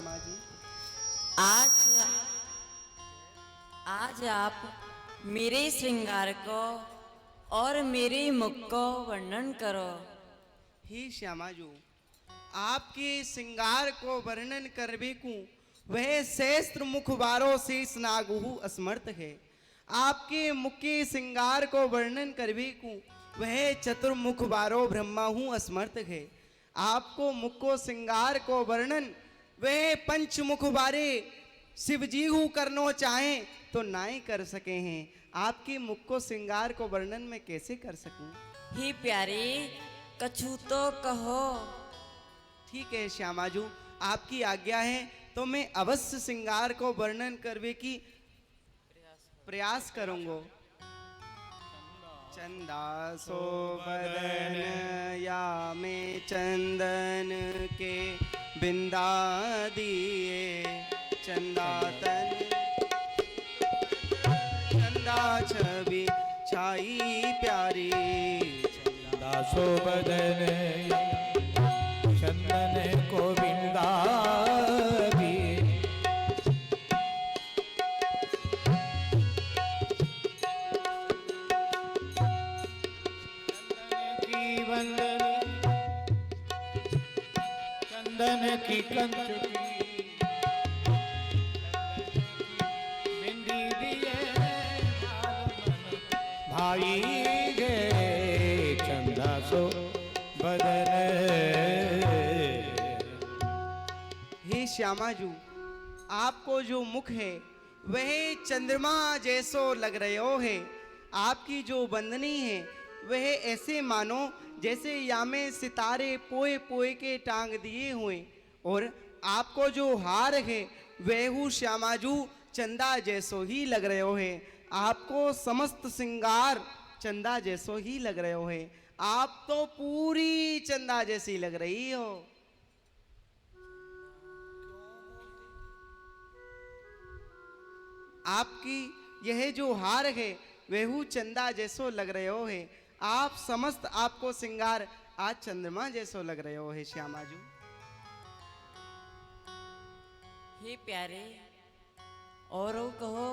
श्यामा जी। आज आज आप मेरे श्रृंगार को और मेरे मुख को वर्णन करो। ही श्यामा जी, आपके श्रृंगार को वर्णन करबे को वह सहस्त्र मुख बारो शेष नागु असमर्थ है। आपके मुख के श्रृंगार को वर्णन करबे को वह चतुर्मुख बारो ब्रह्मा हूँ असमर्थ है। आपको मुख को श्रृंगार को वर्णन वह पंचमुख बारे शिव जी हूँ करनो चाहें तो नाई कर सके हैं। आपके मुख को श्रृंगार को वर्णन में कैसे कर सकूं? ही प्यारे कछु तो कहो। ठीक है श्यामाजू, आपकी आज्ञा है तो मैं अवश्य श्रृंगार को वर्णन करने की प्रयास करूंगा। चंदा सो बदन या में चंदन के बिंदा दिए, चंदा तन चंदा छवि छाई प्यारी, चंदा सो बदन चंदन को बिंदा दिए, चंदन की कंचुकी बिंदी दिए भाई गे, चंदा सो बदन। हे श्यामाजू, आपको जो मुख है वह चंद्रमा जैसो लग रहे है। आपकी जो बंदनी है वह ऐसे मानो जैसे यामे सितारे पोए पोए के टांग दिए हुए, और आपको जो हार है वह श्यामाजू चंदा जैसो ही लग रहे है। आपको समस्त श्रृंगार चंदा जैसो ही लग रहे है। आप तो पूरी चंदा जैसी लग रही हो। आपकी यह जो हार है वह चंदा जैसो लग रहे हो है। आप समस्त आपको श्रृंगार आज चंद्रमा जैसो लग रहे हो है श्यामाजू। हे प्यारे और कहो।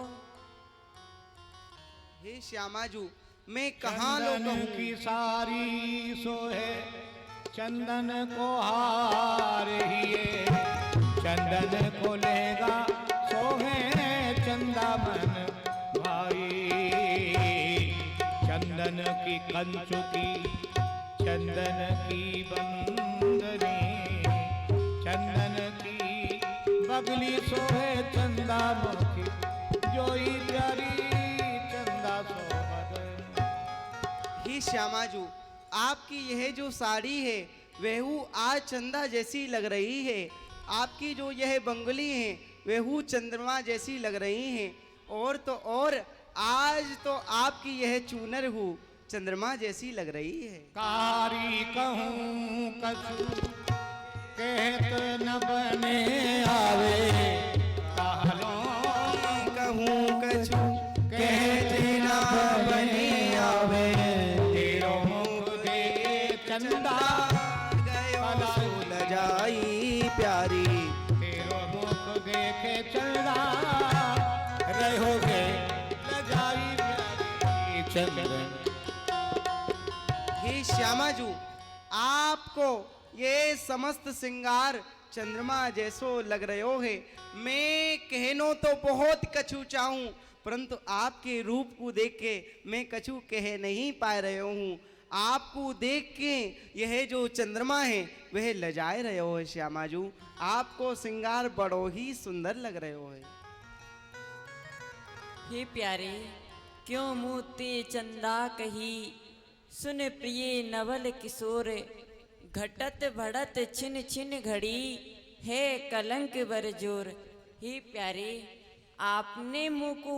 हे श्यामाजू, मैं कहाँ लो चंदन कहूँ की सारी सोहे चंदन को हार हिए, चंदन को लेगा सोहे चंदा मन भाई, चंदन की कंचुकी चंदन की बंदनी, चंदन की बगली सोहे चंदा मुखी, जोई प्यारी चंदा सो बदन। ही श्यामाजू, आपकी यह जो साड़ी है वह आज चंदा जैसी लग रही है। आपकी जो यह बंगली है वह चंद्रमा जैसी लग रही हैं, और तो और आज तो आपकी यह चूनर हूँ चंद्रमा जैसी लग रही है। कारी कहूँ कछु कहत न बने आवे, कहलो कहूँ कछु कहत न बने आवे, तेरो मुख देखे चंदा गयो सुल जाई प्यारी, तेरो मुख देखे चंदा रहोगे लजाई प्यारी चंदन। हे श्यामाजू, आपको ये समस्त श्रृंगार चंद्रमा जैसो लग रहे हो है। मैं कहनो तो बहुत कछु चाहूं, परंतु आपके रूप को देख के मैं कछु कह नहीं पा रहे हूँ। आपको देख के यह जो चंद्रमा है वह लजाए रहे हो है श्यामाजू। आपको श्रृंगार बड़ो ही सुंदर लग रहे हो है। हे प्यारे क्यों मूते चंदा कही, सुन प्रिय नवल किशोर, घटत भड़त छिन छिन घड़ी, है कलंक बर जोर। हे प्यारे आपने मुँह को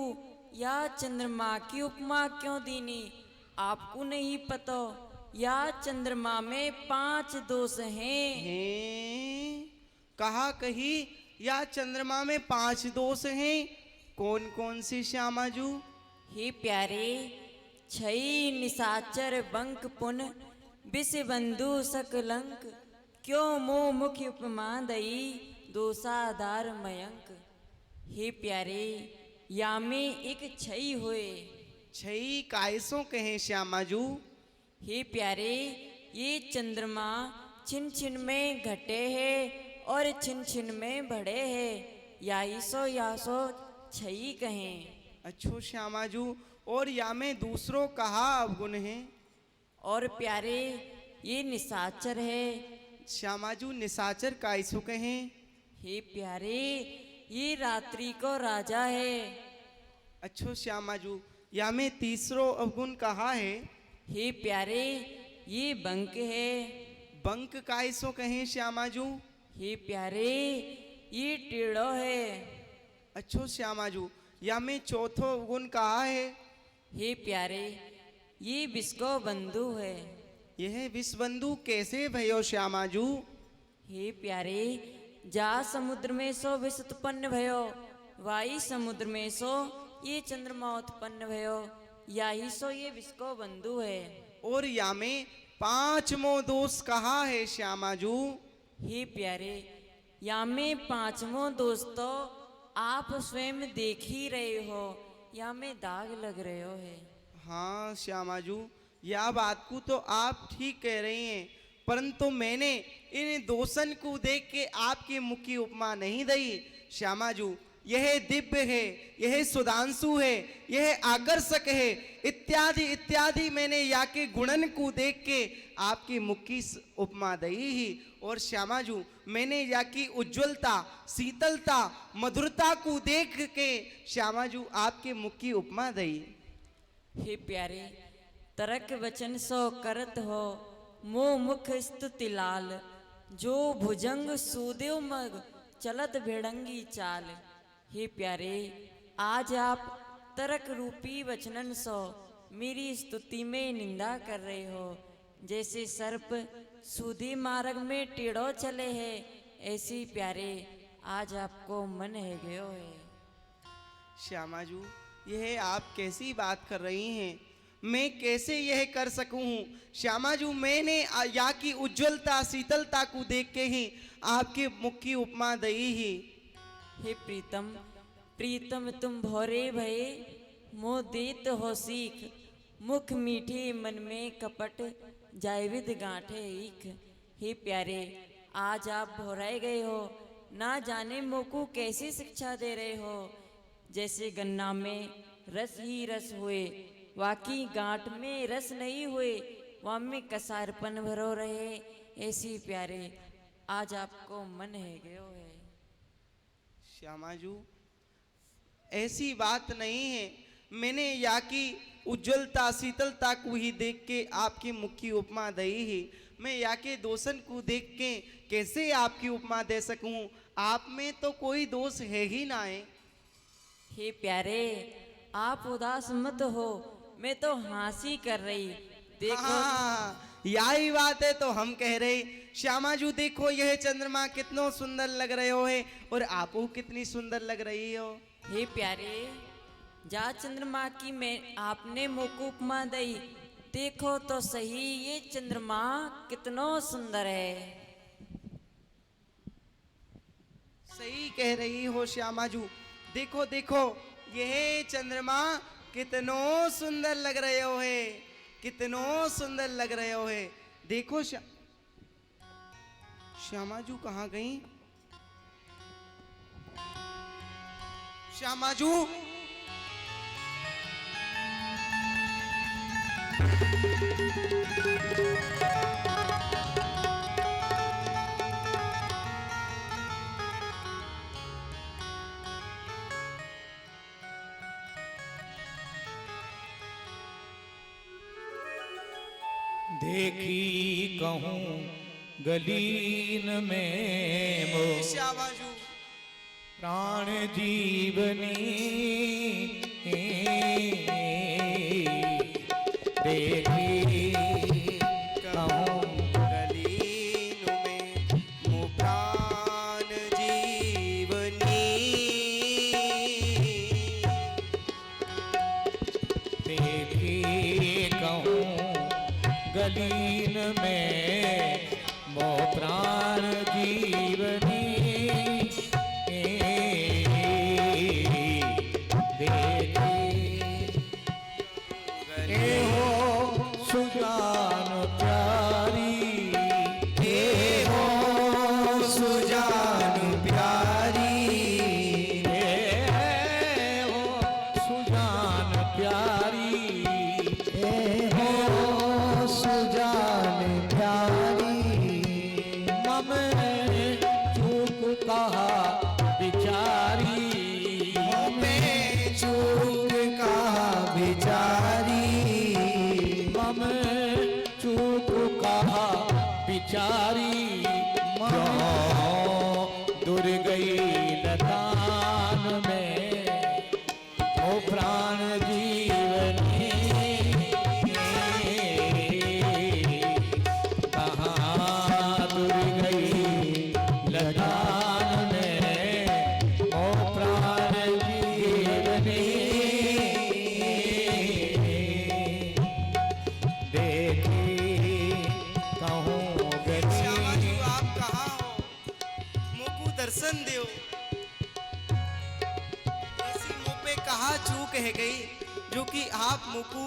या चंद्रमा की उपमा क्यों दीनी? आपको नहीं पता या चंद्रमा में 5 दोष हैं। कहा कही या चंद्रमा में 5 दोष हैं? कौन कौन सी श्यामाजू? हे प्यारे छई निशाचर बंक पुन विष बंधु सकलंक, क्यों मोह मुख उपमा दई, दोसाधार मयंक। हे प्यारे, या में एक छई हुए। छई कायसों कहें श्यामाजू। हे प्यारे, ये चंद्रमा छिन छिन में घटे है और छिन छिन में बढ़े है, यासो छई कहें। अच्छो श्यामाजू, और या में दूसरों कहा अवगुण है। और प्यारे, ये निशाचर है। श्यामाजू निशाचर कायसों कहें। हे प्यारे, ये रात्रि को राजा है। अच्छो श्यामाजू, या में तीसरो अवगुण कहा है। हे प्यारे, ये बंक है। बंक कायसों कहें श्यामाजू। हे प्यारे, ये टेढ़ो है। अच्छो श्यामाजू, या में चौथो अवगुण कहा है। हे प्यारे, ये विस्को बंधु है। यह विश्वबंधु कैसे भयो श्यामाजू। हे प्यारे, जा समुद्र में सो विष उत्पन्न भयो, वाई समुद्र में सो ये चंद्रमा उत्पन्न भयो, याही सो ये विस्को बंधु है। और या में पांचवो दोष कहा है श्यामाजू। हे प्यारे, या में पांचवों दोस्तों आप स्वयं देख ही रहे हो, या में दाग लग रहे हो है। हाँ श्यामाजू, यह बात को तो आप ठीक कह रही हैं, परंतु मैंने इन दोषन को देख के आपके मुख की उपमा नहीं दी श्यामाजू। यह दिव्य है, यह सुधांशु है, यह आकर्षक है, इत्यादि इत्यादि मैंने या के गुणन को देख के आपके मुख की उपमा दी ही। और श्यामाजू, मैंने या की उज्ज्वलता, शीतलता, मधुरता को देख के श्यामाजू आपके मुख की उपमा दी। हे प्यारे, तरक वचन सो करत हो, मोह मुख स्तुति लाल, जो भुजंग सुदेव मग चलत भेड़ंगी चाल। हे प्यारे, आज आप तरक रूपी वचनन सो मेरी स्तुति में निंदा कर रहे हो। जैसे सर्प सूधी मार्ग में टेढ़ो चले है, ऐसी प्यारे आज आपको मन है गयो है। श्यामाजू, यह आप कैसी बात कर रही हैं, मैं कैसे यह कर सकूं। श्यामाजू, मैंने या की उज्ज्वलता, शीतलता को देख के ही आपके मुख की उपमा दी ही। हे प्रीतम, प्रीतम तुम भोरे भये मोह देत हो सीख, मुख मीठे मन में कपट जायविद गांठे ईख। हे प्यारे, आज आप भोराए गए हो, ना जाने मोह को कैसी शिक्षा दे रहे हो। जैसे गन्ना में रस ही रस हुए, वाकी गांठ में रस नहीं हुए, वहाँ में कसारपन भरो रहे, ऐसी प्यारे आज आपको मन है गयो है। श्यामाजू, ऐसी बात नहीं है, मैंने या की उज्ज्वलता, शीतलता को ही देख के आपकी मुख की उपमा दी ही। मैं या के दोषन को देख के कैसे आपकी उपमा दे सकूं, आप में तो कोई दोष है ही ना है। हे प्यारे, आप उदास मत हो, मैं तो हंसी कर रही। देखो हाँ, यही बात है तो हम कह रहे। श्यामाजू देखो, यह चंद्रमा कितना सुंदर लग रहे हो है, और आप कितनी सुंदर लग रही हो। हे प्यारे, जा चंद्रमा की मैं आपने मोको उपमा दी, देखो तो सही ये चंद्रमा कितना सुंदर है। सही कह रही हो श्यामाजू, देखो देखो यह चंद्रमा कितनो सुंदर लग रहे हो है, कितनो सुंदर लग रहे हो है। देखो श्यामाजू कहाँ गई? श्यामाजू, देखी कहूँ गलीन में मोह श्यामाजू, प्राण जीवनी देखी कहूँ गलीन में मो प्राण जीवनी, देखी कहूँ गलीन में मोह प्राण जीवनी। बिचारी पे चूक कहा बिचारी मम चूक कहा बिचारी क्यों दूर गई लतान में ओ प्राण जीवनी कहाँ दूर गई लतान में ओ प्राण जीवनी देखी कहूँ श्यामा गली जी आप कहाँ हो? मुकु दर्शन दो। ऐसी मुँह पे कहाँ चूक है गई जो कि आप मुकु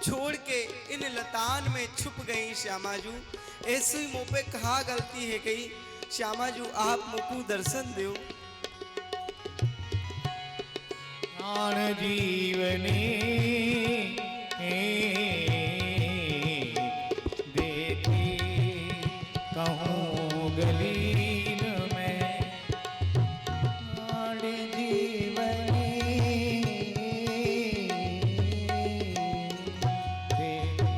छोड़ के इन लतान में छुप गई श्यामाजू। ऐसी मुँह पे कहाँ गलती है गई श्यामाजू, आप मुकु दर्शन दो। प्राण जीवनी देखी कहूँ गलीन में प्राण जीवनी देखी।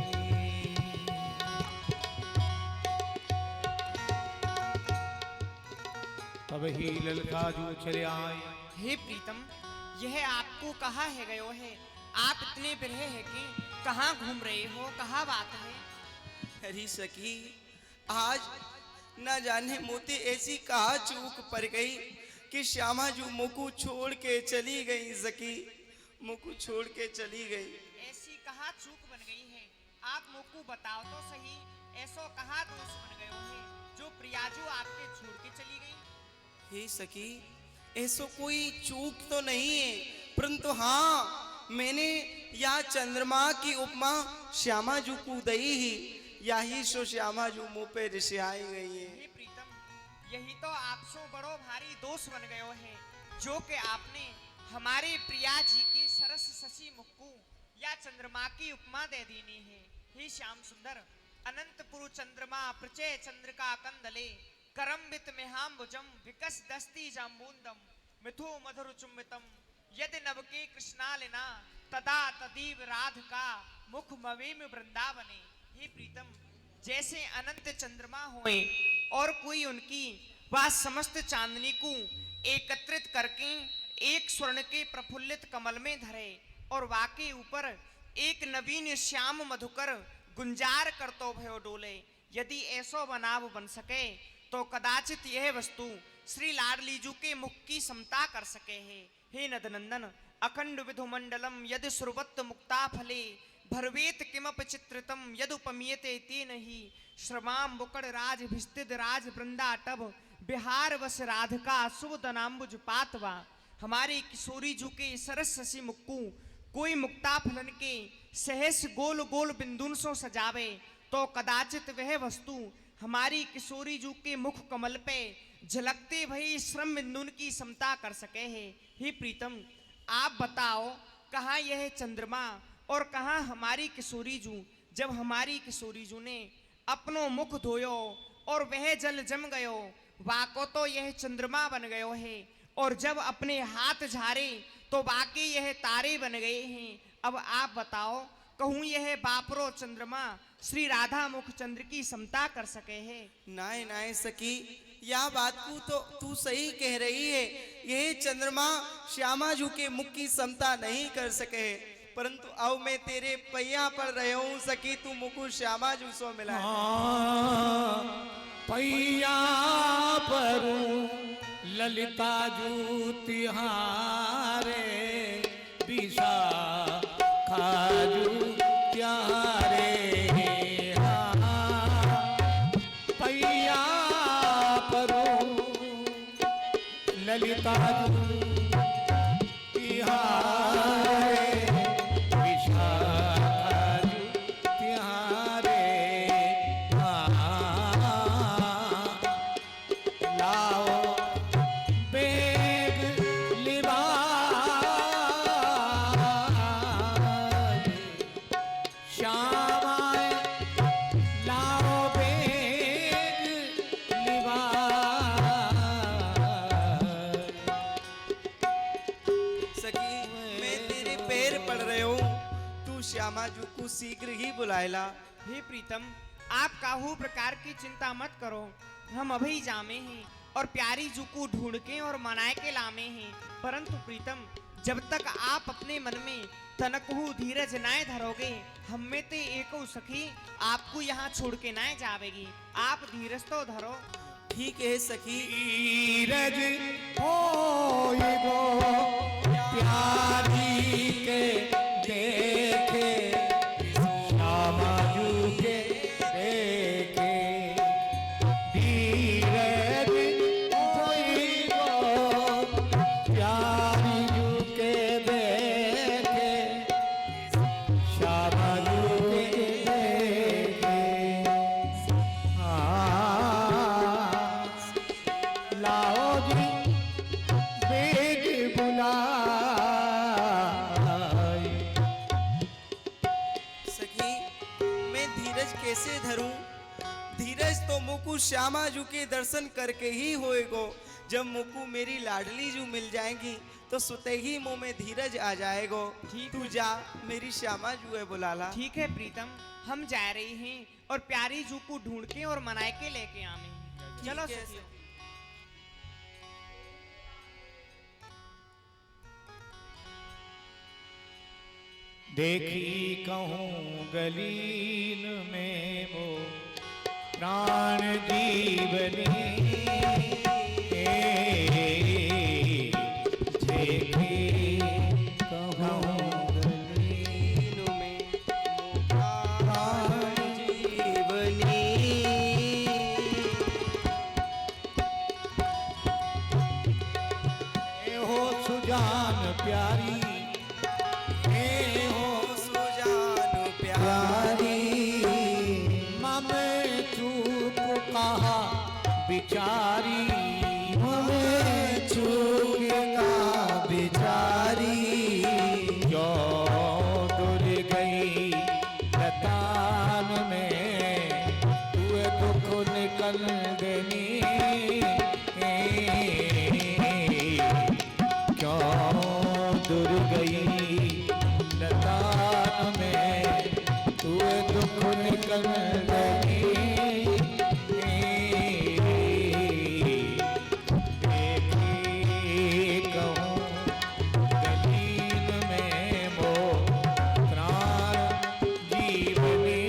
तब ही ललकाजू चले आए हे प्रीतम, यह आपको कहाँ है गयो है? आप इतने बिरहे हैं कि कहाँ घूम रहे हो, कहाँ बात है? अरे सखी, आज न जाने मोती ऐसी कहा चूक पड़ गई कि श्यामाजू मुकु छोड़ के चली गई। सखी मुकु छोड़ के चली गई। ऐसी कहाँ चूक बन गई है? आप मुझको बताओ तो सही, ऐसो कहाँ दोष बन गयो है जो प्रियाजू आपके छोड़ के चली गई? हे सखी, ऐसो कोई चूक तो नहीं है, परंतु हाँ मैंने या चंद्रमा की उपमा श्यामाजू को दई ही, यही सो श्यामाजू मुंह पे रिसियाई गई है। हे प्रीतम, यही तो आपसो बड़ो भारी दोष बन गयो है जो कि आपने हमारे प्रिया जी की सरस शशि मुक्कू या चंद्रमा की उपमा दे दीनी है। हे श्याम सुंदर, अनंतपुरु चंद्रमा प्रचय चंद्रिका कंदले करम्बित मेहाम्बुजम विकस दस्ती जाम्बूंदम मिथु मधुर चुम्बितम यदि नवके कृष्णालिना तदा तदीव राधिका मुख मवेम वृंदावने। हे प्रीतम, जैसे अनंत चंद्रमा होए और कोई उनकी वह समस्त चांदनी को एकत्रित करके एक स्वर्ण के प्रफुल्लित कमल में धरे और वाके ऊपर एक नवीन श्याम मधुकर गुंजार करतो भयो डोले, यदि ऐसो बनाव बन सके तो कदाचित यह वस्तु श्री लाडलीजू के मुख की समता कर सके है। हे नदनंदन, अखंड विधुमंडलम यदि सुरवत्त मुक्ता फले भरवेत किमप चित्रितम यदुपमीयते तेन ही श्रमाम बुकड़ राज भिस्तिद राज वृंदाटभ बिहार वस राधिका सुवदनाम्बुज पातवा। हमारे किशोरी जू के सरस शशि मुक्कू कोई मुक्ता फलन के सहस गोल गोल बिंदुन सो सजावे तो कदाचित वह वस्तु हमारी किशोरी जू के मुख कमल पे झलकते भई श्रम बिंदुन की समता कर सके है। हे प्रीतम, आप बताओ कहाँ यह चंद्रमा और कहाँ हमारी किशोरी जू? जब हमारी किशोरी जू ने अपनो मुख धोयो और वह जल जम गयो, वाको तो यह चंद्रमा बन गयो है, और जब अपने हाथ झारे तो बाकी यह तारे बन गए हैं। अब आप बताओ, कहूँ यह बापरो चंद्रमा श्री राधा मुख चंद्र की समता कर सके है? नाय नाय सखी, यह बात को तो तू सही कह रही है। यह चंद्रमा श्यामाजू के मुख की समता नहीं कर सके है, परंतु अब मैं तेरे पैया पर रहे हूँ सखी, तू मुकु श्यामाजू सो मिला। पैया परू ललिता जू तिहारे दिशा खाजू त्यारे पैया परू ललिता जू तिहारे दिशा खाजू त्यारे लाओ बेग लिबा श्यामाए लाओ बेग लिबा श्यामा जू को शीघ्र ही बुलाएला। हे प्रीतम, आप काहू प्रकार की चिंता मत करो। हम अभी जामे हैं और प्यारी जू को ढूंढ के और मनाए के लामे हैं। परंतु प्रीतम, जब तक आप अपने मन में तनकहू धीरज नाय धरोगे, हम में ते एको सखी आपको यहाँ छोड़ के नाय जावेगी। आप धीरज तो धरो। ठीक है सखी। धीरज होए गो प्यारी के देखे, श्यामा जू के देखे। धीरज होए गो प्यारी जू के देखे, श्यामा जू के देखे। लाओ जी बेग बुलाए। सखी, मैं धीरज कैसे धरूं? धीरज तो मुकु श्यामा जू के दर्शन करके ही होएगो। जब मुकु मेरी लाडली जू मिल जाएगी तो सुते ही मुंह में धीरज आ जाएगो। ठीक तू है। जा, मेरी श्यामा जू है बुलाला। ठीक है प्रीतम, हम जा रहे हैं और प्यारी जू को ढूंढ के और मनाए के लेके आवे हैं। चलो ठीक है, सखियों। देखी कहूँ गलीन में वो प्राण जीवनी। देखी कहूँ दीन में प्राण जीवनी। हो सुजान प्यारी, हो सुजान प्यारी। मम चूक कहा बिचारी। हमें चूक का बिचारी। जो दुर गई रतान में, तू दुख निकल देनी। क्यों दुर गई लतान में, तू दुख निकल देनी। देखी कहूँ गलीन में वो प्राण जीवनी।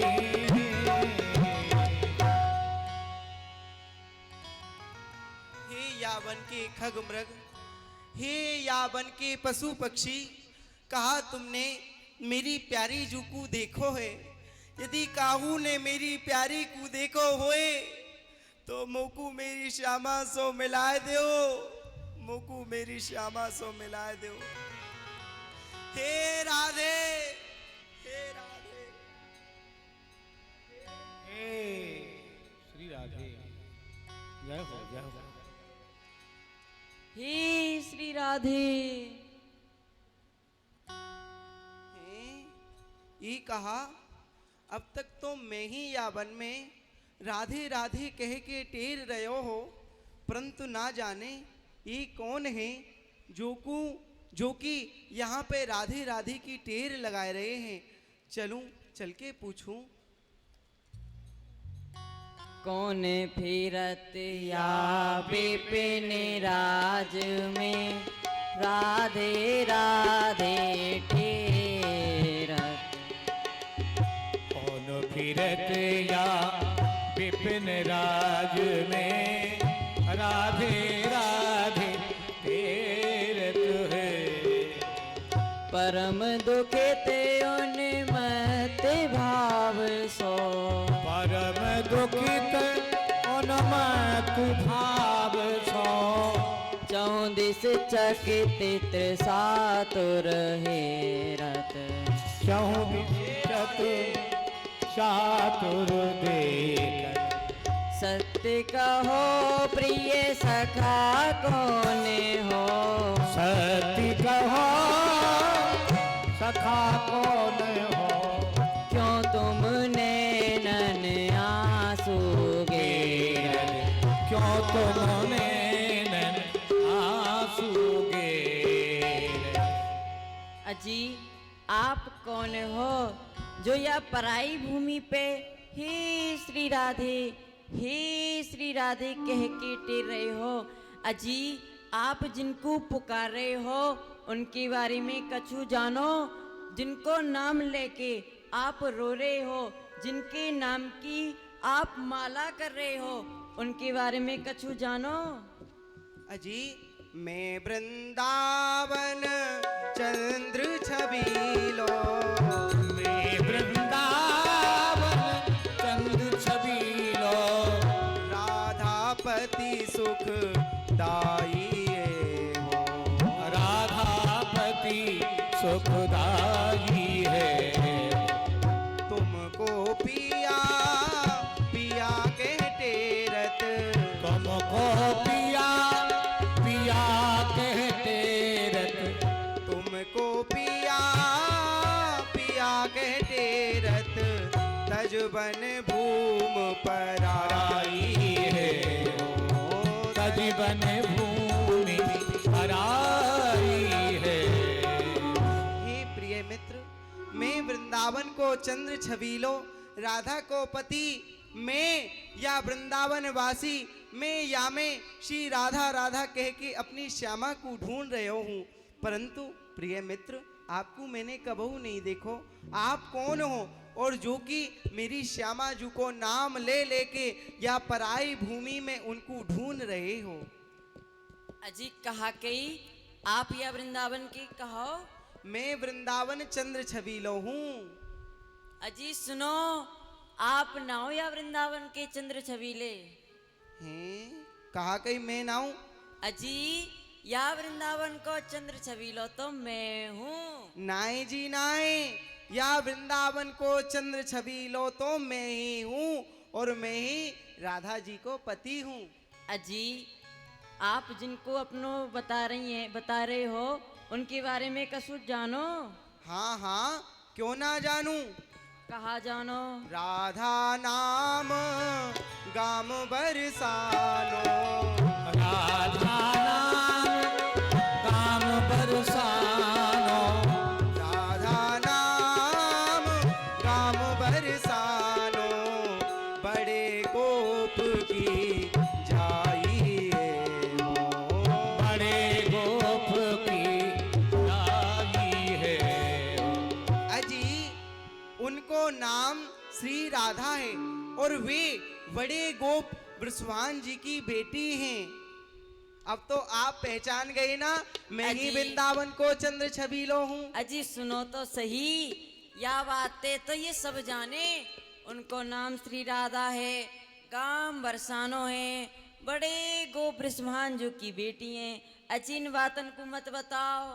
हे यावन के खग मृग, हे यावन के पशु पक्षी, कहा तुमने मेरी प्यारी जू को देखो है? यदि काहू ने मेरी प्यारी को देखो होए तो मोकू मेरी श्यामा सो मिलाए दो। मोकू मेरी श्यामा सो मिलाए दो। हे राधे, हे राधे। हे श्री राधे, जय हो जय हो। हे श्री राधे। ये कहा, अब तक तो मैं ही यावन में राधे राधे कह के टेर रहो हो, परंतु ना जाने ये कौन है जो कि यहाँ पे राधे राधे की टेर लगाए रहे हैं। चलूं, चल के पूछूं। कौन फिरत या विपिन राज में, राधे राधे ठेरत। कौन फिरत या विपिन राज में, राधे राधे तेरत है। परम दुखित उन्मत्त भाव सो, परम दुखित उन्मत्त भाव सो। चौदिस चकित सातुर हेरत। चतुर चातुर देखत। सत्य कहो प्रिय सखा कौन हो, सत्य कहो सखा कौन हो। क्यों तुमने नन आंसू गेर, क्यों तुमने आंसू गेर। अजी आप कौन हो जो यह पराई भूमि पे हे श्री राधे कह के टेर रहे हो? अजी आप जिनको पुकार रहे हो उनके बारे में कछु जानो। जिनको नाम लेके आप रो रहे हो, जिनके नाम की आप माला कर रहे हो, उनके बारे में कछु जानो। अजी मैं वृंदावन चंद्र छबीलो, मैं वृंदावन चंद्र छबीलो, राधापति सुख दाई हो, राधापति सुखदाई है। तुमको पिया पिया कहते रत, तुमको पिया पिया कहते रत, तुमको पिया पिया कहते रत, तजबन भूम पर आई है, तजबन भूमि हराई है। हे प्रिय मित्र, मैं वृंदावन को चंद्र छबीलो, राधा को पति, मैं या वृंदावन वासी, मैं या में श्री राधा राधा कह के अपनी श्यामा को ढूंढ रहे हूँ। परंतु प्रिय मित्र, आपको मैंने कबहू नहीं देखो। आप कौन हो और जो कि मेरी श्यामा जी को नाम ले लेके या पराई भूमि में उनको ढूंढ रहे हो? अजी कहा कही आप या वृंदावन की कहो। मैं वृंदावन चंद्र छबीलो हूँ। अजी सुनो, आप नाओ या वृंदावन के चंद्र छबीले? हैं? कहा कहीं मैं ना हूँ? अजी या वृंदावन को चंद्र छबीलो तो मैं हूँ। नाए जी नाए, या वृंदावन को चंद्र छबीलो तो मैं ही हूँ, और मैं ही राधा जी को पति हूँ। अजी आप जिनको अपनो बता रहे हो उनके बारे में कछु जानो? हाँ हाँ, क्यों ना जानूं। कहा जानो? राधा नाम गाम बरसानो, राधा नाम काम बरसानो, राधा नाम गाम बरसानो, बड़े गोप की जाई हो, बड़े गोप की लाई है। अजी उनको नाम श्री राधा है और वे बड़े गोप वृषभान जी की बेटी हैं। अब तो आप पहचान गए ना, मैं ही अजी। वृंदावन को चंद्र छबीलो हूँ। अजी सुनो तो सही, या बातें तो ये सब जाने। उनको नाम श्री राधा है, काम बरसानो है, बड़े गोप वृषभान जो की बेटी हैं। अजी इन बातन को मत बताओ।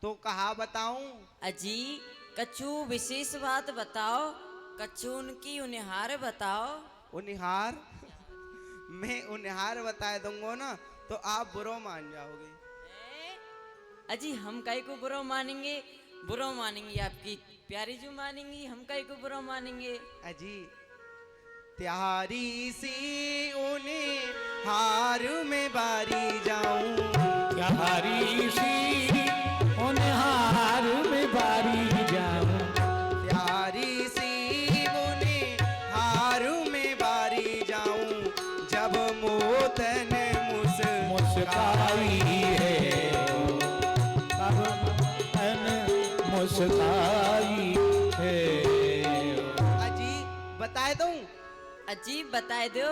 तो कहा बताऊं? अजी कछु विशेष बात बताओ, कछु उनकी उनिहार बताओ। उनिहार? मैं उनिहार बता दूंगा ना तो आप बुरो मान जाओगे। अजी हम काहे को बुरा मानेंगे? बुरा मानेंगे आपकी प्यारी जो मानेंगी, हम काहे को बुरा मानेंगे? अजी त्यारी सी उन्हें हार में बारी जाऊं, प्यारी सी उन हार में बारी जाऊं, प्यारी सी उन्हें हार में बारी जाऊं, जब मोतन मुस्काई है, तब तन मुस्काई है। अजी बताए दूं? अजी बताए दो।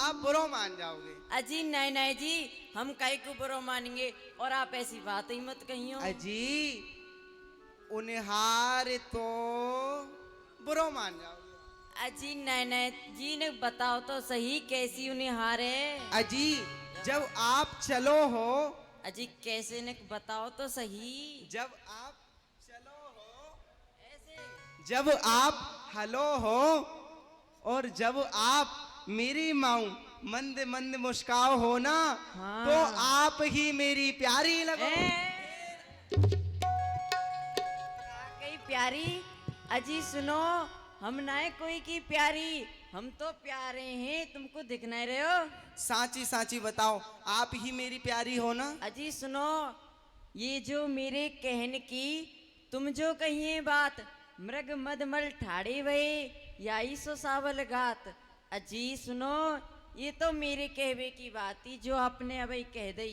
आप बुरो मान जाओगे। अजी नहीं नहीं जी, हम काहे को बुरा मानेंगे, और आप ऐसी बात ही मत कहियो। अजी उन्हार तो बुरो मान जाओगे। अजी नहीं नहीं जी ने बताओ तो सही, कैसी उनिहार है? अजी जब आप चलो हो, अजी कैसे ने बताओ तो सही। जब आप चलो हो, ऐसे जब आप हलो हो, और जब आप मेरी माऊ मंद मंद मुस्काओ हो ना, हाँ। तो आप ही मेरी प्यारी लगो। कई प्यारी? अजी सुनो, हम ना है कोई की प्यारी, हम तो प्यारे हैं, तुमको दिख नहीं रहे हो? साची साची बताओ, आप ही मेरी प्यारी हो ना? अजी सुनो, ये जो मेरे कहने की तुम जो कहिए बात, मृग मदमल ठाड़े भये, याई सो सावल गात। अजी सुनो, ये तो मेरे कहवे की बात थी जो आपने अभी कह दी।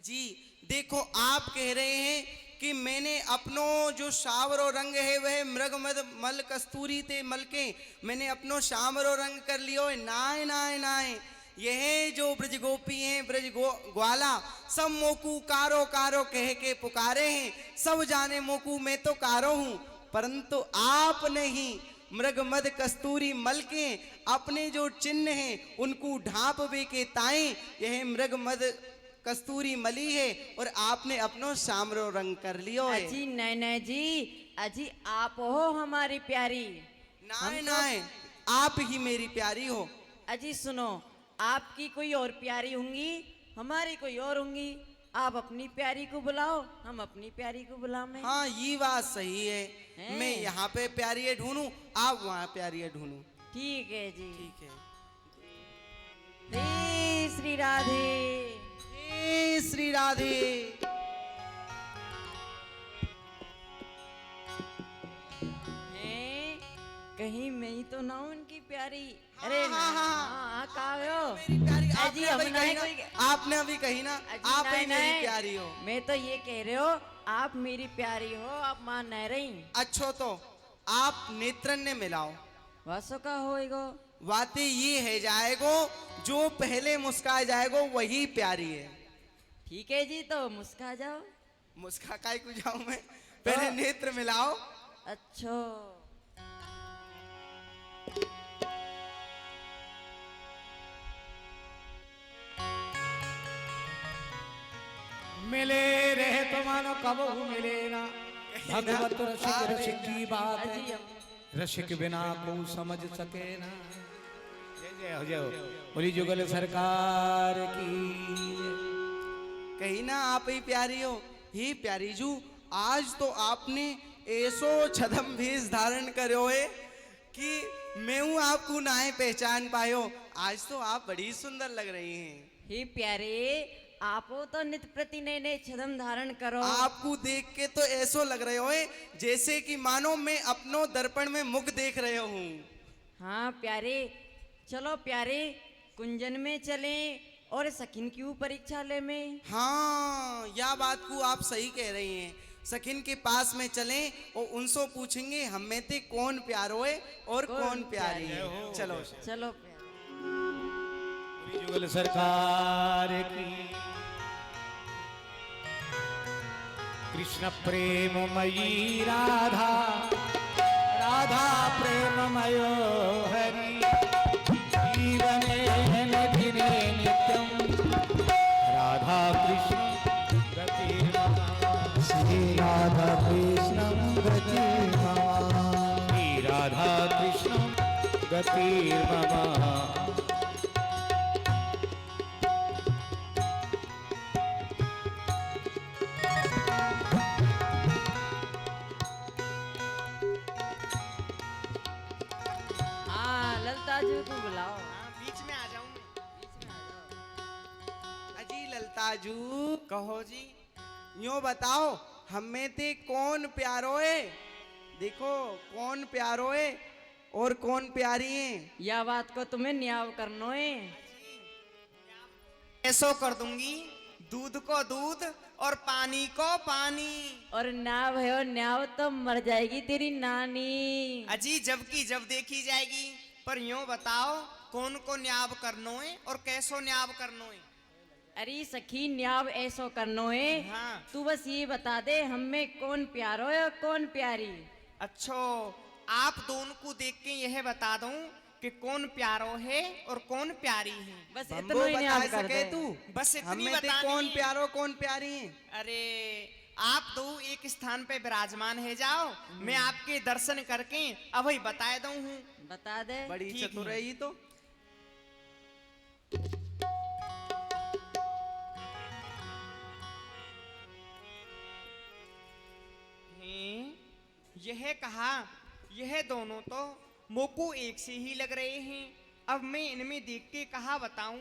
जी देखो, आप कह रहे हैं कि मैंने अपनो जो सावरो रंग है वह मृग मद मल कस्तूरी ते मल के मैंने अपनो सावरो रंग कर लियो है। नाय नाय नाय, यह जो ब्रज गोपी हैं, ग्वाला, सब मोकू कारो कारो कह के पुकारे हैं। सब जाने मोकू मैं तो कारो हूँ, परंतु आपने ही मृग मद कस्तूरी मल के अपने जो चिन्ह हैं उनको ढांप बे के ताए यह मृग मद कस्तूरी मली है और आपने अपनो सामरो रंग कर लियो है। अजी नैना जी, अजी आप हो हमारी प्यारी। नाय नाय, आप ही मेरी प्यारी हो। अजी सुनो, आपकी कोई और प्यारी होंगी, हमारी कोई और होंगी। आप अपनी प्यारी को बुलाओ, हम अपनी प्यारी को बुलाएं। हाँ ये बात सही है। मैं यहाँ पे प्यारी ढूंढूं, आप वहाँ प्यारी ढूंढूं। ठीक है जी। ठीक है। हे श्री राधे, हे श्री राधे। हैं? कहीं मैं ही तो ना हूं उनकी प्यारी। अरे हाँ, ना, हाँ, हाँ। हाँ कहाँ हो? मेरी प्यारी अजी आपने हम अभी ना कही है ना, कोई। आपने अभी कही ना, अजी आप ही नहीं, मेरी नहीं। प्यारी हो। मैं तो ये कह रहे हो, आप मेरी प्यारी हो, आप मान नहीं रही। अच्छो तो आप नेत्रन ने मिलाओ, वासो का होएगो। बातें ये है जाएगो, जो पहले मुस्का जाएगो वही प्यारी है। ठीक है जी, तो मुस्का जाओ। मुस्का काय को जाऊं मैं, पहले नेत्र मिलाओ। अच्छा मिले रहे तो मानो कब मिले ना, भगवत रसिक रसिक की बात अजी है, हम रसिक बिना को समझ सके ना। जय जय हो, जय हो। बोली जुगल सरकार की जय। कही ना आप ही प्यारी हो। ही प्यारी जू, आज तो आपने ऐसो छदम भेष धारण करो है कि मैं हूँ आपको नाए पहचान पायो। आज तो आप बड़ी सुंदर लग रही हैं। हे प्यारे, आपो तो नित्य प्रति नए नए छदम धारण करो। आपको देख के तो ऐसो लग रहे हो जैसे कि मानो मैं अपनो दर्पण में मुख देख रहे हूँ। हाँ प्यारे, चलो प्यारे कुंजन में चलें और सखिन की परीक्षालय में। हाँ, या बात को आप सही कह रही हैं। सखिन के पास में चलें और उनसे पूछेंगे हम में ते कौन प्यारो है और कौन प्यारी है। चलो चलो प्यारे। बोली जुगल सरकार की। कृष्ण प्रेममयी राधा, राधा प्रेममयो हरि, जीवने निधिने नित्यं, राधा कृष्ण गतिर्मम। श्री राधा कृष्ण गतिर्मम, श्री राधा कृष्ण गतिर्मम। हाँ ललता जी को बुलाओ। हाँ, बीच में आ जाऊं मैं। बीच में आ जाओ। अजी ललता जू, कहो जी। यूं बताओ हम में ते कौन प्यारो है। देखो कौन प्यारो है और कौन प्यारी है। यह बात को तुम्हें न्याव करनो है। ऐसो कर दूंगी, दूध को दूध और पानी को पानी। और न्याव है, और न्याव तो मर जाएगी तेरी नानी। अजी जब की जब देखी जाएगी। पर यूं बताओ कौन को न्याव करनो है और कैसो न्याव करनो है। अरे सखी, न्याव ऐसो करनो है। हाँ। तू बस ये बता दे हम में कौन प्यारो है और कौन प्यारी। अच्छो, आप दोनों को देख के यह बता दूं कि कौन प्यारो है और कौन प्यारी है। बस हमको इतना ही बता न्याव कर सके दे। तू। बस हम इतनी में ते बतानी कौन है। प्यारो कौन प्यारी है। अरे आप दो एक स्थान पे विराजमान है जाओ, मैं आपके दर्शन करके अभी बता दूं हूँ। बता दे। बड़ी ठीक चतुर है। है ये तो। यह कहा, यह दोनों तो मोको एक से ही लग रहे हैं। अब मैं इनमें देख के कहा बताऊं।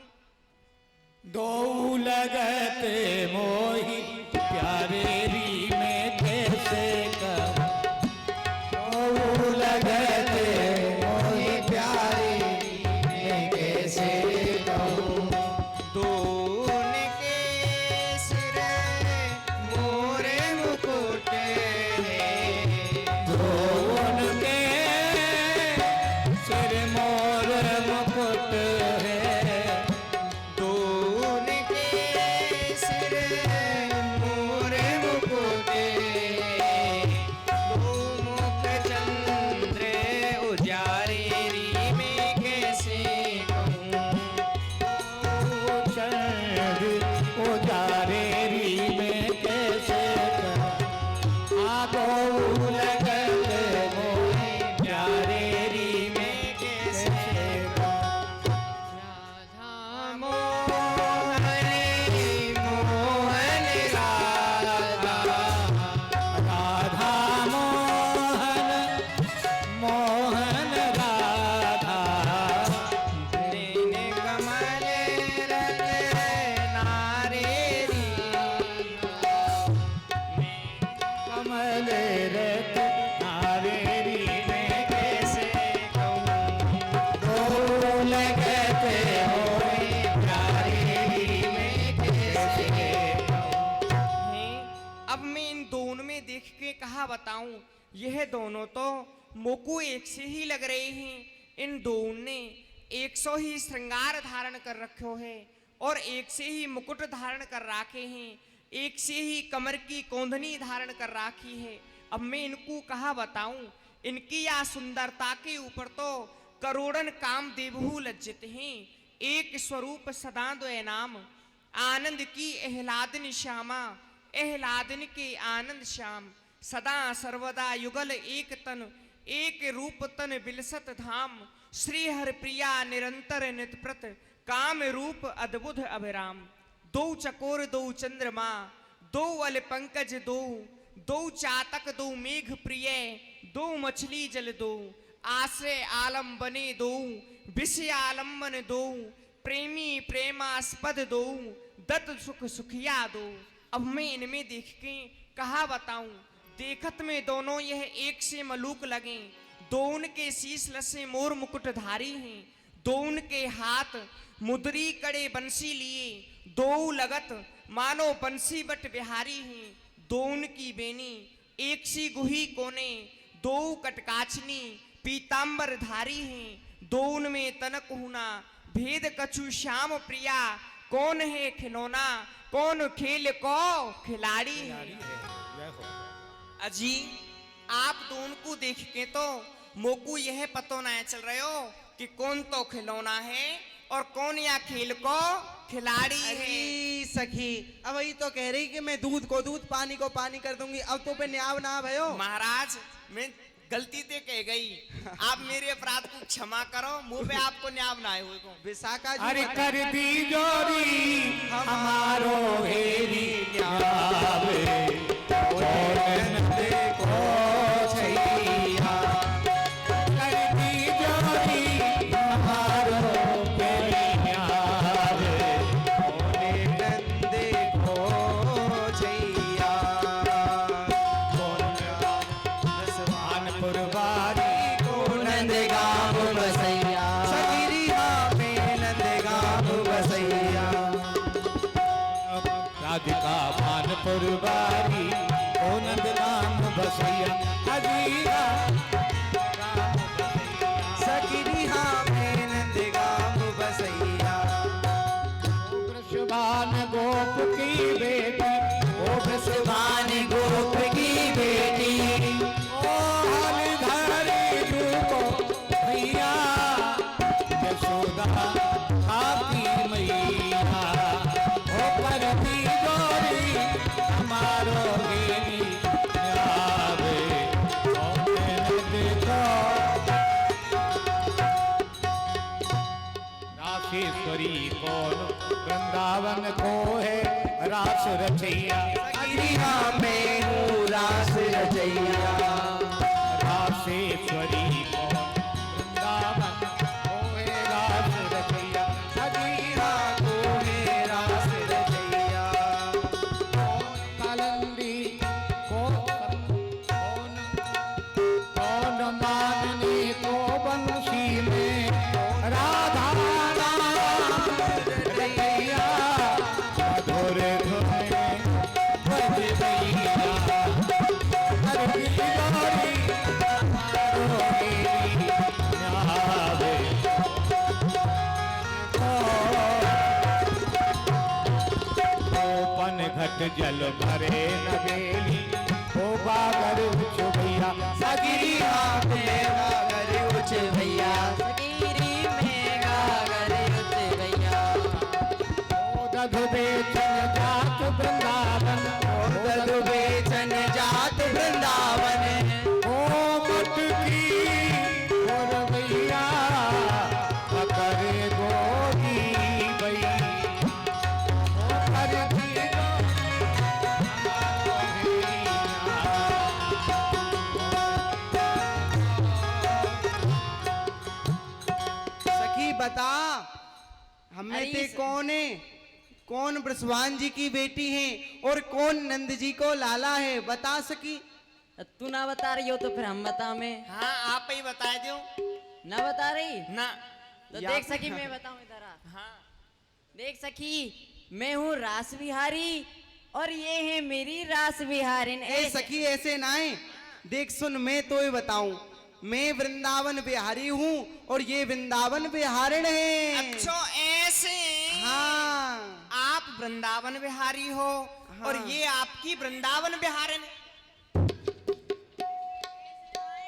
दो लगते मोही प्यारे री में थे बताऊं, यह दोनों तो मोकू एक से ही लग रहे हैं। इन दोनों ने 100 ही श्रृंगार धारण कर रखो है और एक से ही मुकुट धारण कर राखे हैं, एक से ही कमर की कोंधनी धारण कर राखी है। अब मैं इनको कहा बताऊं, इनकी या सुंदरता के ऊपर तो करोड़न काम देवहू लज्जित हैं। एक स्वरूप सदा द्वय नाम, आनंद की एहलादन श्यामा, एहलादन के आनंद श्याम। सदा सर्वदा युगल एक तन, एक रूप तन बिलसत धाम। श्री हर प्रिया निरंतर नितप्रत, काम रूप अद्भुत अभिराम। दो चकोर दो चंद्रमा, दो अल पंकज दो चातक दो मेघ प्रिय, दो मछली जल दो, आश्रय आलम बने दो, विषय आलम्बन दो, प्रेमी प्रेमास्पद दो, दत्त सुख सुखिया दो। अब मैं इनमें देख के कहा बताऊं, देखत में दोनों यह एक से मलूक लगे। दोनों के शीश लसे मोर मुकुटधारी हैं, दोनों के हाथ मुद्री कड़े बंसी लिए, दो लगत मानो बंसी बट बिहारी हैं। दोनों की बेनी एक सी गुही कोने, दो कटकाचनी पीतांबर धारी हैं। दोनों में तनक हुना भेद कछु श्याम प्रिया, कौन है खिलौना कौन खेल को खिलाड़ी है। अजी आप दोनों को देख के तो मोकू यह पतो नहीं चल रहे हो कि कौन तो खिलौना है और कौन या खेल को खिलाड़ी है। अरे सखी, अब वही तो कह रही कि मैं दूध को दूध पानी को पानी कर दूंगी। अब तो पे न्याव ना भयो। महाराज मैं गलती ते कह गई, आप मेरे अपराध को क्षमा करो, मुंह पे आपको न्याव ना आए को। विशाखा जी अरे कर दी जोरी हमारो हेरी न्यावे, कौन देखो छैया। कर दी जोरी हमारो हेरी न्यावे, कौन देखो छैया। कानपुर वारी को नंदगांव बसैया, सगिरिया में नंदगांव बसैया। राधिका कानपुर वारी को नंदगांव बसैया। अजीरा सगिरिया में नंदगांव बसैया। वृषभान गोप की बेटी, ओ सुभान गोप की बेटी, ओ हलधरी रूपो भैया, यशोदा आपकी मैया। ओ करती जोरी हमारो गेली न्यावे, कौन देखो। राशेश्वरी कौन वृंदावन को है रास रचैया। सगिरिया में हूँ रास रचैया। राशेश्वरी कौन वृंदावन को है रास रचैया। सगिरिया को है रास रचैया। कालंदी कौन कौन मानने को बंसी में राधा नाम रचैया। मधुर धुन बज गैया, हर जोरी हमारो गेली न्यावे। ओपन घट जल भरे नवेली, ओ बागर उछुभैया। सगिरिया में गागर उच भैया। सगीरी में गागर उच भैया। ओ दधु बेचन जात वृंदावन, और दधु बेचन जात वृंदावन। ओ मटकी और भैया, पकड़े गोरी बई। ओ करती सखी बता, हमें अरे ते इस- कौन है? कौन ब्रसवान जी की बेटी है और कौन नंद जी को लाला है? बता सकी। तू ना बता रही हो तो फिर हम बता में हाँ आप ही बता दो ना बता रही ना। तो या- देख सकी मैं बताऊं इधर आ। हाँ देख सकी मैं हूँ रास बिहारी और ये है मेरी रास बिहारिन। ए सखी ऐसे ना है, देख सुन, मैं तो ये बताऊं, मैं वृंदावन बिहारी हूँ और ये वृंदावन बिहारिण है। अच्छा ऐसे? हाँ। आप वृंदावन बिहारी हो और हाँ। ये आपकी वृंदावन बिहारिन है।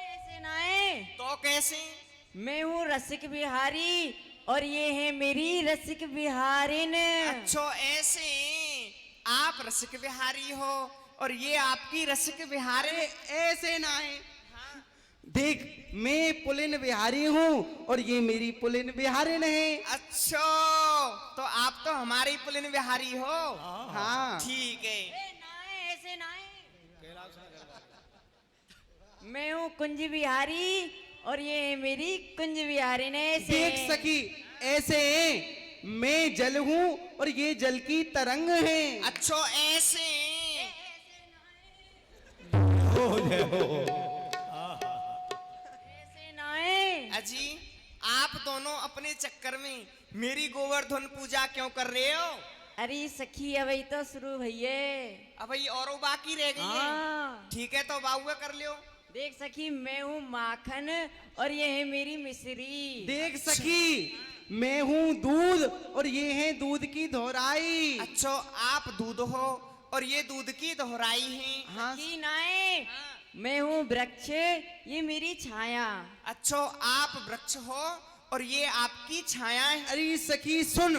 ऐसे ना है। तो कैसे? मैं हूँ रसिक बिहारी और ये है मेरी रसिक बिहारिन। अच्छा ऐसे? आप रसिक बिहारी हो और ये आपकी रसिक बिहारिन है। ऐसे ना है। देख, मैं पुलिन बिहारी हूँ और ये मेरी पुलिन बिहारिन है। अच्छा, तो आप तो हमारी पुलिन बिहारी हो। हाँ। ठीक है। ऐसे ना है। मैं हूँ कुंज बिहारी और ये है मेरी कुंज बिहारिन। ऐसे देख सखी, ऐसे मैं जल हूँ और ये जल की तरंग है। अच्छा ऐसे? ऐसे ना है। अजी, आप दोनों अपने चक्कर में मेरी गोवर्धन पूजा क्यों कर रहे हो? अरे सखी अभी तो शुरू भैये। अब ये और बाकी रह गई है। हाँ। ठीक है, तो बाबू कर लियो। देख सखी, मैं हूँ माखन और ये है मेरी मिश्री। देख सखी, मैं हूँ दूध और ये है दूध की दोहराई। अच्छा, आप दूध हो और ये दूध की दोहराई है। हाँ। सखी नाए, मैं हूँ वृक्ष, ये मेरी छाया। अच्छा, आप वृक्ष हो और ये आपकी छाया है। अरे सखी सुन,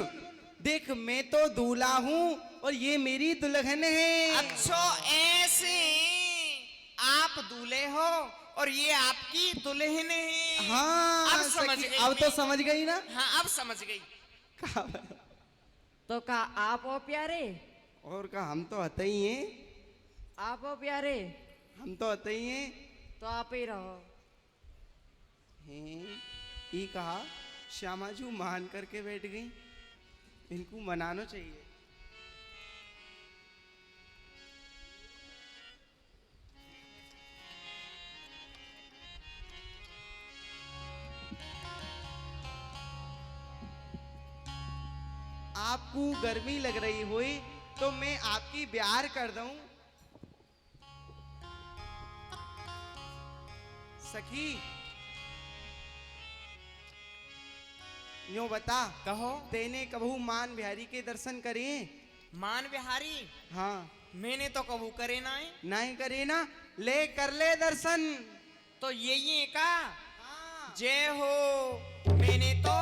देख मैं तो दूल्हा हूँ और ये मेरी दुल्हन है। अच्छा ऐसे? आप दूल्हे हो और ये आपकी दुल्हन है। हाँ अब समझ सखी, गई अब तो मैं। समझ गई ना। हाँ, अब समझ गई। तो का आप हो प्यारे? और का हम तो हते ही हैं। आप हो प्यारे? हम तो हते ही हैं। तो आप ही रहो। हैं, ये कहा श्यामाजू मान करके बैठ गई। इनको मनाना चाहिए। आपको गर्मी लग रही हुई तो मैं आपकी ब्याह कर दूं। सखी यूं बता, कहो। तेने कबहू मान बिहारी के दर्शन करे? मान बिहारी? हाँ। मैंने तो कबू करे ना है। नहीं करे ना, ले कर ले दर्शन। तो ये का जय हो। मैंने तो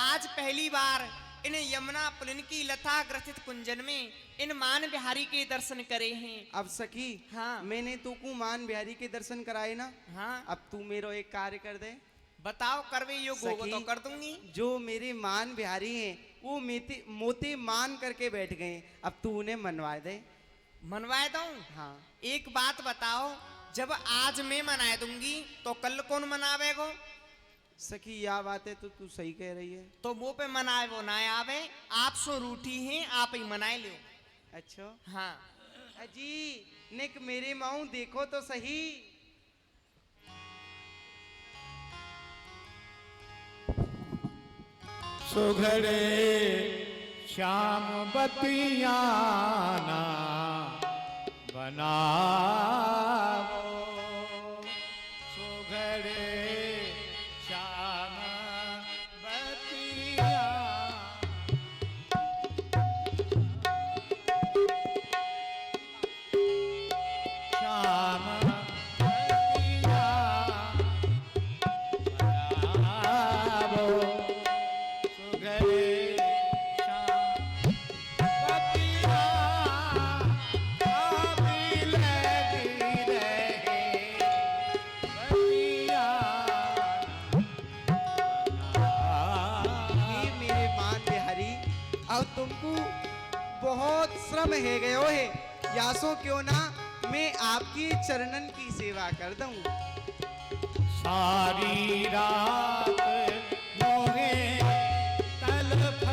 आज पहली बार इन यमुना पुलिन की लता ग्रथित कुंजन में इन मान बिहारी के दर्शन करे हैं। अब सखी, हाँ। मैंने तुमको मान बिहारी के दर्शन कराए ना। हाँ। अब तू मेरा एक कार्य कर दे। बताओ, करवे यो गोगो सखी, तो कर दूंगी। जो मेरे मान बिहारी हैं वो मोती मान करके बैठ गए। अब तू उन्हें मनवा दे। मनवाए दूं? हाँ। एक बात बताओ, जब आज मैं मनाए दूंगी तो कल कौन मनावेगो? सखी यह बात है तो तू सही कह रही है। तो मुंह पे मनाए वो ना आवे। आप सो रूठी हैं, आप ही मनाए लो। अच्छा। हाँ। अजी निक मेरे माऊ देखो तो सही। सुघड़े श्याम बतियाना बनावो। सुघड़े श्याम बतिया श्याम बतिया बनावो। सुघड़े श्याम बतिया अभी लगी रहे बतिया ये मेरे मान बिहारी, अब तुमको बहुत श्रम है गयो है। यासो क्यों ना मैं आपकी चरणन की सेवा कर दूं। सारी रात मोहे तलफत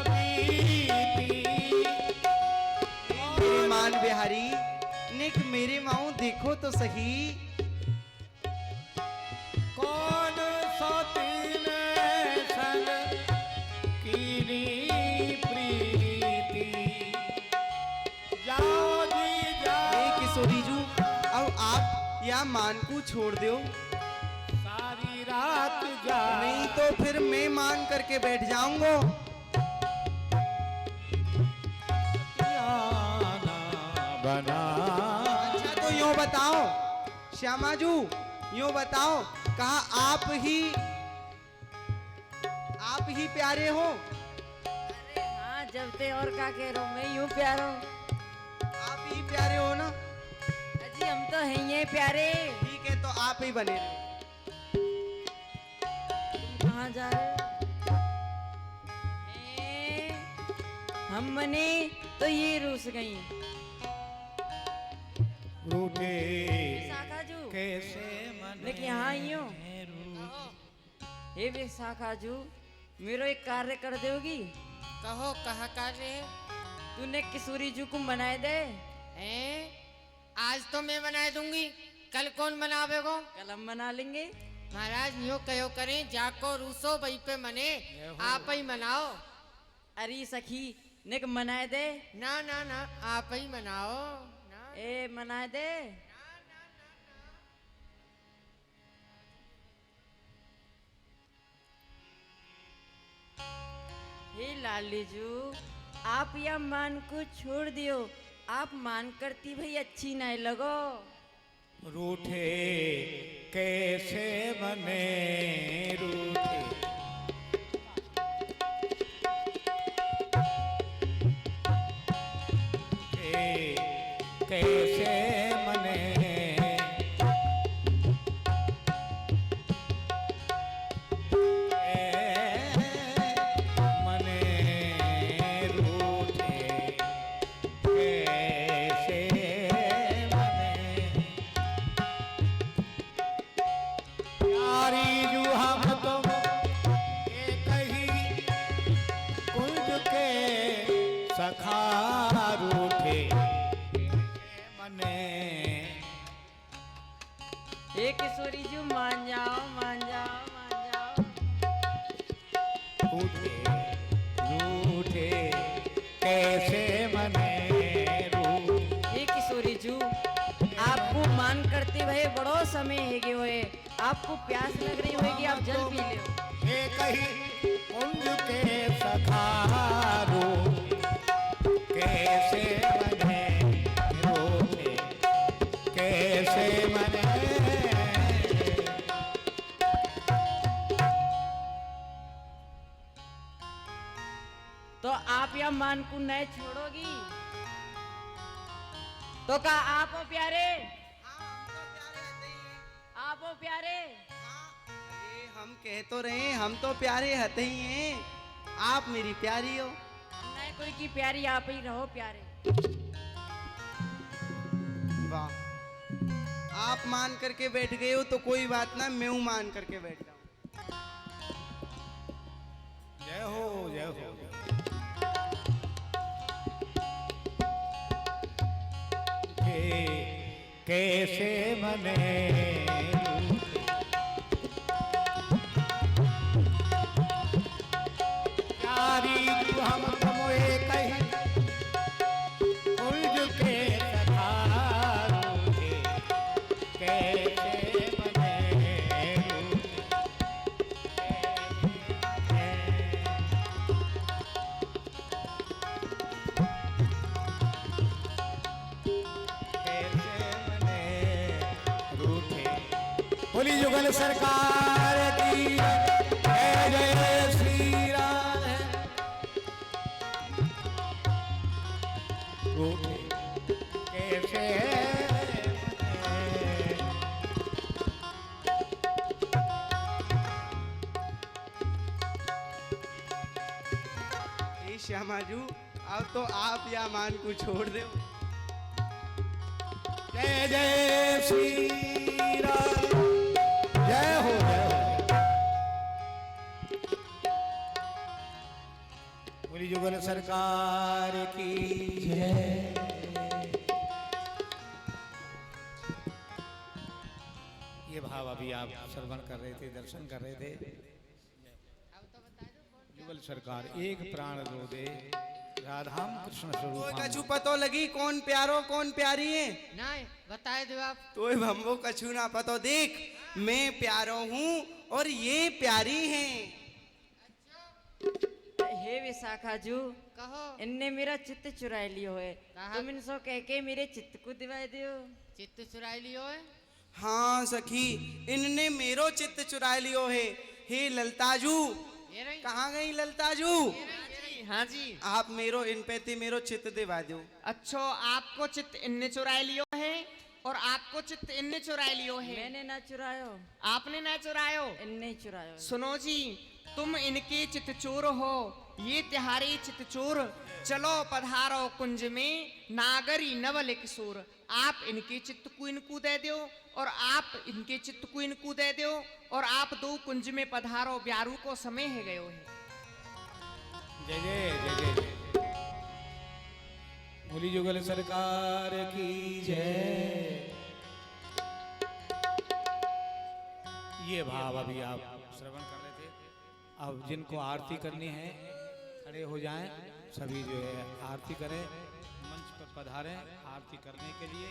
बीती। मेरे मान बिहारी, निक मेरे माऊ देखो तो सही। कौन सतीन सन कीनी प्रीति। जाओ जी जाओ। ए किशोरी जू, अब आप या मान को छोड़ दो, सारी रात जा नहीं तो फिर मैं मान करके बैठ जाऊंगा। बना। अच्छा तो यूं बताओ श्यामाजू, यूं बताओ, कहा आप ही प्यारे हो? अरे हाँ, जब ते और का कह रहा हूँ, मैं यूं प्यार हूँ। आप ही प्यारे हो ना? अजी हम तो हैं ये प्यारे। ठीक है, तो आप ही बने रहो। तुम कहाँ जा रहे हो? हम बने तो ये रूस गई। रूठे विशाखा जू कैसे मन लेकिन यहाँ आई हूँ। हे विशाखा जू, मेरा एक कार्य कर दोगी? कहो कहा कार्य है? तूने किशोरी जू को बनाए दे। हैं? आज तो मैं बना दूंगी, कल कौन बनावेगो? कल हम बना लेंगे। महाराज यो कहो करें, जाको रूसो वही पे मने, आप ही मनाओ। अरे सखी निक मनाए दे। ना ना ना, आप ही मनाओ ना। ए मनाए दे। हे लाली जू, आप या मान को छोड़ दियो। आप मान करती भाई अच्छी नहीं लगो। रूठे कैसे बने रूठे कैसे मने मने रूठे कैसे मने प्यारी जू हम तुम एक ही कुंज के सखा रूठे मने। हे किशोरी जू मान जाओ, मान जाओ, मान जाओ। रूठे रूठे कैसे मने हे किशोरी जू, आपको मान करते हुए बड़ो समय है गए हुए। आपको प्यास लग रही होगी, आप जल पी लो। एक ही कुंज के सखारो कैसे मने रूठे कैसे मने। तो आप या मान को नहीं छोड़ोगी? तो का आप हो प्यारे? आप हो प्यारे? अरे हम कह तो रहे, हम तो प्यारे हते ही हैं, आप मेरी प्यारी हो। नहीं कोई की प्यारी, आप ही रहो प्यारे। वाह, आप मान करके बैठ गए हो तो कोई बात ना, मैं मान करके बैठ जाऊं। जय हो जय हो। कैसे मने प्यारी तू हम तुम एक ही कुंज के सखा रूठे कैसे मने बोली जुगल सरकार की जय जय श्री राम। रूठे कैसे ए श्यामाजू, अब तो आप या मान को छोड़ दो। जय जय श्री राम। जय हो जय हो। बोली जुगल सरकार की जय। ये भाव अभी आप श्रवण कर रहे थे, दर्शन कर रहे थे। जुगल सरकार एक प्राण रो दे राधाम कृष्ण तो स्वरूप कछु पतो लगी कौन प्यारो कौन प्यारी है? ना बताए दो आप। तो हमको कछु ना पतो। देख मैं प्यारो हूँ और ये प्यारी हैं। हे विशाखा जू, कहो। इनने मेरा चित्त चुरा लियो है। कहा? तुम इनसो कह के मेरे चित्त को दिवा दियो। चित्त चुराई लियो है। हाँ सखी, इनने मेरो चित्त चुरा लियो है। हे ललताजू, ये रही। कहाँ गई ललताजू? हाँ जी। आप मेरो इन पे मेरो चित्त दिवा दो। अच्छो आपको चित्त इनने चुरा लियो है और आपको चित्त इनने चुरा लियो है। मैंने ना चुरायो, आपने ना चुरायो। इनने ही चुरायो। सुनो जी, तुम इनके चित्त चोर हो, ये तिहारी चित्त चोर। चलो पधारो कुंज में नागरी नवल किशोर। आप इनके चित्त को इनको दे दो और आप इनके चित्त को इनको दे दो और आप दो कुंज में पधारो, ब्यारू को समय है गयो है। जय जय जय जय जय। बोली जुगल सरकार की जय। ये भाव अभी आप श्रवण कर रहे थे। अब जिनको आरती करनी है खड़े हो जाएं, सभी जो है आरती करें, मंच पर पधारें आरती करने के लिए।